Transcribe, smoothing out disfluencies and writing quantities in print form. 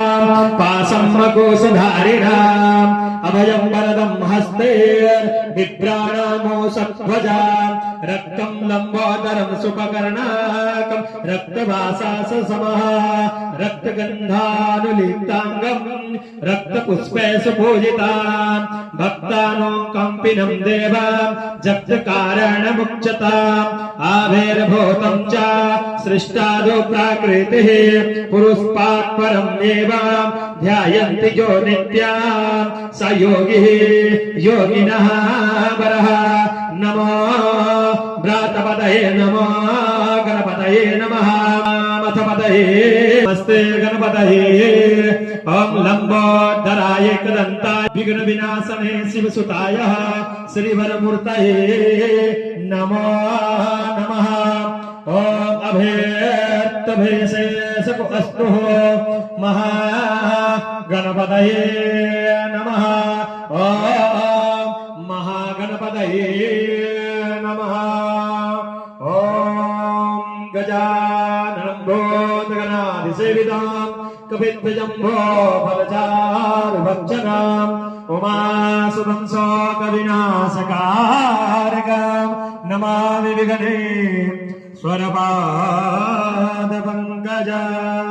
पाशम्मकोशधारिणाम् अभयं वरदं हस्ते बिभ्राणामो सध्वजा रक्तं लम्बोदरं सुपकर्णाकं रक्तवासास समः रक्तगन्धानुलिप्ताङ्गं रक्तपुष्पे सुपूजिताम् भक्तानो कम्पिनं देवा जप्तकारणमुच्यताम् आविर्भूतं च सृष्टादो प्राकृतिः पुरुषात् परम् एव ध्यायन्ति यो नित्याम् स योगिः योगिनः वरः नमो व्रातपतये नमो गणपतये नमः मथपतये नमस्ते गणपतये ओम लंबोदराय एकदन्ताय विघ्न विनाशने शिवसुताय श्रीवरमूर्तये नमो नमः ओम अभेत्तभेशेषको अस्तु महागणपतये नमः ओम महागणपतये नमः ओम गजाननं भूतगणाधिसेवितां कपिध्वजम्भो फलचारुभक्षणाम् उमासुतं शोकविनाशकारकम् नमामि विघ्ने स्वरपादपङ्कजम्।